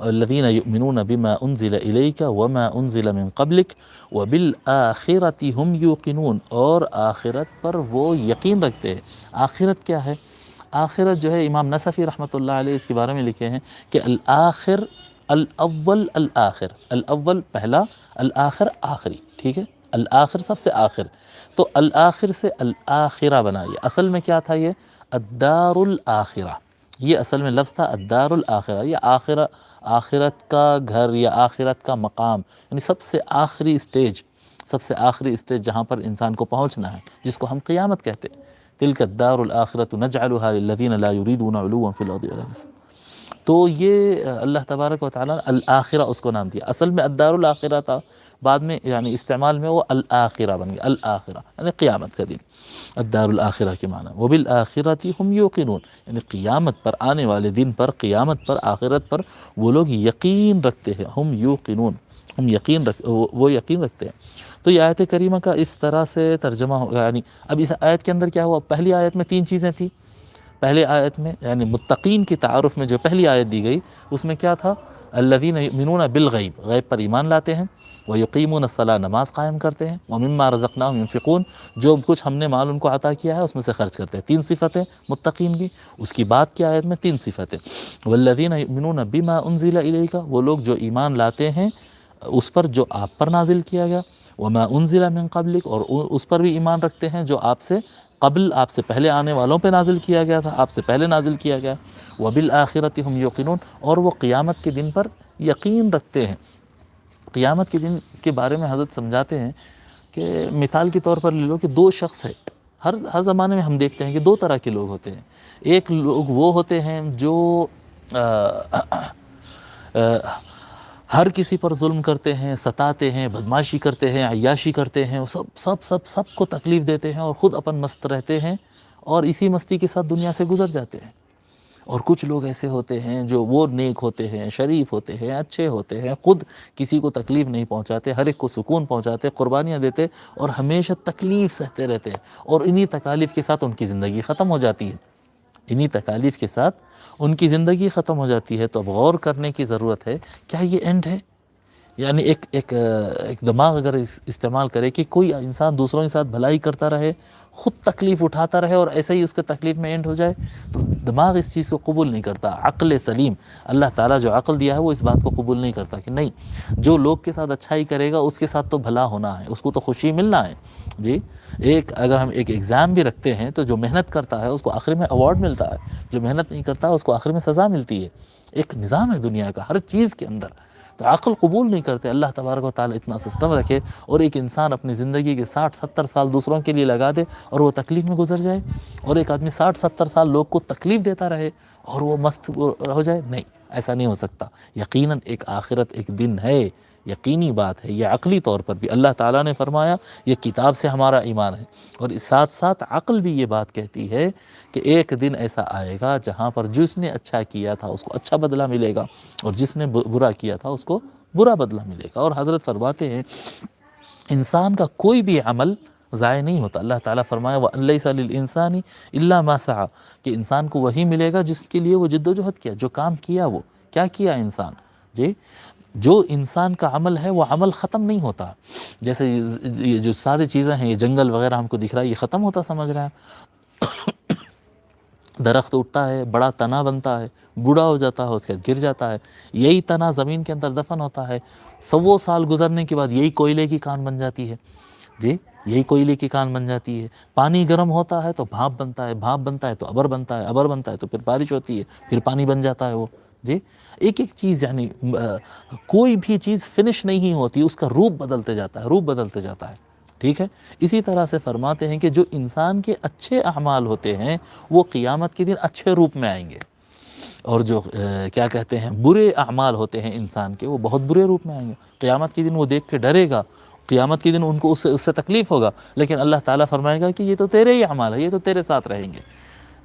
الذین یؤمنون بما انزل الیک وما انزل من قبلک وبالآخرۃ هم یوقنون، اور آخرت پر وہ یقین رکھتے ہیں۔ آخرت کیا ہے؟ آخرت جو ہے، امام نصفی رحمۃ اللہ علیہ اس کے بارے میں لکھے ہیں کہ الآخر الاول، الآخر الاول پہلا، الآخر آخری، ٹھیک ہے، الآخر سب سے آخر، تو الآخر سے الآخرہ بنا۔ یہ اصل میں کیا تھا؟ یہ الدار الآخرہ، یہ اصل میں لفظ تھا الدار الآخرہ، یہ آخرت کا گھر یا آخرت کا مقام، یعنی سب سے آخری اسٹیج، سب سے آخری اسٹیج جہاں پر انسان کو پہنچنا ہے، جس کو ہم قیامت کہتے ہیں۔ تلک الدار الآخرۃ نجعلها للذین لا یریدون علوا فی الارض ولا فسادا۔ تو یہ اللہ تبارک و تعالیٰ الآخرہ اس کو نام دیا، اصل میں الدار الآخرہ تھا، بعد میں یعنی استعمال میں وہ الآخرہ بن گیا، الآخرہ یعنی قیامت کا دن، الدار الآخرہ کے معنی۔ وبالآخرۃ هم یوقنون، یعنی قیامت پر، آنے والے دن پر، قیامت پر، آخرت پر وہ لوگ یقین رکھتے ہیں، ہم یوقنون، وہ یقین رکھتے ہیں۔ تو یہ آیت کریمہ کا اس طرح سے ترجمہ ہوگا، یعنی اب اس آیت کے اندر کیا ہوا؟ پہلی آیت میں 3 چیزیں تھیں، پہلے آیت میں یعنی متقین کی تعارف میں جو پہلی آیت دی گئی اس میں کیا تھا؟ الذین یؤمنون بالغیب، غیب پر ایمان لاتے ہیں، ویقیمون الصلاۃ، نماز قائم کرتے ہیں، ومما رزقناہم ينفقون، جو کچھ ہم نے مال ان کو عطا کیا ہے اس میں سے خرچ کرتے ہیں۔ 3 صفتیں متقین کی۔ اس کی بعد کی آیت میں 3 صفتیں، والذین یؤمنون بما انزل الیک، وہ لوگ جو ایمان لاتے ہیں اس پر جو آپ پر نازل کیا گیا، وما انزل من قبلک، اور اس پر بھی ایمان رکھتے ہیں جو آپ سے قبل، آپ سے پہلے آنے والوں پہ نازل کیا گیا تھا، آپ سے پہلے نازل کیا گیا، وبالآخرۃ هم یوقنون، اور وہ قیامت کے دن پر یقین رکھتے ہیں۔ قیامت کے دن کے بارے میں حضرت سمجھاتے ہیں کہ مثال کے طور پر لے لو کہ 2 شخص ہے، ہر زمانے میں ہم دیکھتے ہیں کہ 2 طرح کے لوگ ہوتے ہیں۔ ایک لوگ وہ ہوتے ہیں جو ہر کسی پر ظلم کرتے ہیں، ستاتے ہیں، بدماشی کرتے ہیں، عیاشی کرتے ہیں، سب کو تکلیف دیتے ہیں اور خود اپن مست رہتے ہیں اور اسی مستی کے ساتھ دنیا سے گزر جاتے ہیں۔ اور کچھ لوگ ایسے ہوتے ہیں جو وہ نیک ہوتے ہیں، شریف ہوتے ہیں، اچھے ہوتے ہیں، خود کسی کو تکلیف نہیں پہنچاتے، ہر ایک کو سکون پہنچاتے، قربانیاں دیتے اور ہمیشہ تکلیف سہتے رہتے ہیں، اور انہی تکالیف کے ساتھ ان کی زندگی ختم ہو جاتی ہے، انہی تکالیف کے ساتھ ان کی زندگی ختم ہو جاتی ہے۔ تو اب غور کرنے کی ضرورت ہے، کیا یہ اینڈ ہے؟ یعنی ایک دماغ اگر استعمال کرے کہ کوئی انسان دوسروں کے ساتھ بھلائی کرتا رہے، خود تکلیف اٹھاتا رہے اور ایسے ہی اس کے تکلیف میں اینڈ ہو جائے، تو دماغ اس چیز کو قبول نہیں کرتا۔ عقل سلیم، اللہ تعالیٰ جو عقل دیا ہے وہ اس بات کو قبول نہیں کرتا کہ نہیں، جو لوگ کے ساتھ اچھائی کرے گا اس کے ساتھ تو بھلا ہونا ہے، اس کو تو خوشی ملنا ہے۔ جی، اگر ہم ایک ایگزام بھی رکھتے ہیں تو جو محنت کرتا ہے اس کو آخر میں ایوارڈ ملتا ہے، جو محنت نہیں کرتا اس کو آخر میں سزا ملتی ہے۔ ایک نظام ہے دنیا کا ہر چیز کے اندر، تو عقل قبول نہیں کرتے۔ اللہ تبارک و تعالیٰ اتنا سسٹم رکھے اور ایک انسان اپنی زندگی کے 60-70 سال دوسروں کے لیے لگا دے اور وہ تکلیف میں گزر جائے، اور ایک آدمی 60-70 سال لوگ کو تکلیف دیتا رہے اور وہ مست ہو جائے، نہیں، ایسا نہیں ہو سکتا۔ یقیناً ایک آخرت، ایک دن ہے، یقینی بات ہے، یہ عقلی طور پر بھی اللہ تعالیٰ نے فرمایا، یہ کتاب سے ہمارا ایمان ہے، اور اس ساتھ ساتھ عقل بھی یہ بات کہتی ہے کہ ایک دن ایسا آئے گا جہاں پر جس نے اچھا کیا تھا اس کو اچھا بدلہ ملے گا، اور جس نے برا کیا تھا اس کو برا بدلہ ملے گا۔ اور حضرت فرماتے ہیں انسان کا کوئی بھی عمل ضائع نہیں ہوتا۔ اللہ تعالیٰ فرمایا وَأَن لَيْسَ لِلْإِنسَانِ إِلَّا مَا سَعَى، کہ انسان کو وہی ملے گا جس کے لیے وہ جد و جہد کیا، جو کام کیا، وہ کیا کیا انسان۔ جی، جو انسان کا عمل ہے وہ عمل ختم نہیں ہوتا، جیسے یہ جو ساری چیزیں ہیں، یہ جنگل وغیرہ ہم کو دکھ رہا ہے، یہ ختم ہوتا سمجھ رہے ہیں؟ درخت اٹھتا ہے، بڑا تنا بنتا ہے، بوڑھا ہو جاتا ہے، اس کے بعد گر جاتا ہے، یہی تنا زمین کے اندر دفن ہوتا ہے، 100 سال گزرنے کے بعد یہی کوئلے کی کان بن جاتی ہے۔ جی، یہی کوئلے کی کان بن جاتی ہے۔ پانی گرم ہوتا ہے تو بھاپ بنتا ہے، بھاپ بنتا ہے تو ابر بنتا ہے، ابر بنتا ہے تو پھر بارش ہوتی ہے، پھر پانی بن جاتا ہے وہ۔ جی، ایک چیز، یعنی کوئی بھی چیز فنش نہیں ہوتی، اس کا روپ بدلتے جاتا ہے، روپ بدلتے جاتا ہے، ٹھیک ہے۔ اسی طرح سے فرماتے ہیں کہ جو انسان کے اچھے اعمال ہوتے ہیں وہ قیامت کے دن اچھے روپ میں آئیں گے، اور جو کیا کہتے ہیں برے اعمال ہوتے ہیں انسان کے، وہ بہت برے روپ میں آئیں گے۔ قیامت کے دن وہ دیکھ کے ڈرے گا، قیامت کے دن ان کو اس سے تکلیف ہوگا، لیکن اللہ تعالیٰ فرمائے گا کہ یہ تو تیرے ہی اعمال ہے، یہ تو تیرے ساتھ رہیں گے۔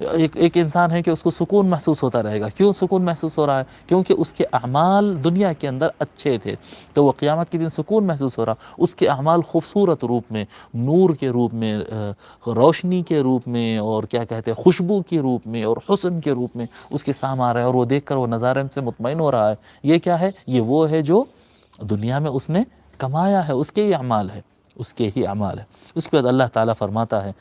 ایک انسان ہے کہ اس کو سکون محسوس ہوتا رہے گا. کیوں سکون محسوس ہو رہا ہے؟ کیونکہ اس کے اعمال دنیا کے اندر اچھے تھے، تو وہ قیامت کے دن سکون محسوس ہو رہا. اس کے اعمال خوبصورت روپ میں، نور کے روپ میں، روشنی کے روپ میں، اور کیا کہتے ہیں خوشبو کے روپ میں اور حسن کے روپ میں اس کے سامنے آ رہا ہے، اور وہ دیکھ کر وہ نظارے سے مطمئن ہو رہا ہے. یہ کیا ہے؟ یہ وہ ہے جو دنیا میں اس نے کمایا ہے، اس کے ہی اعمال ہے، اس کے ہی اعمال ہے. اس کے بعد اللہ تعالیٰ فرماتا ہے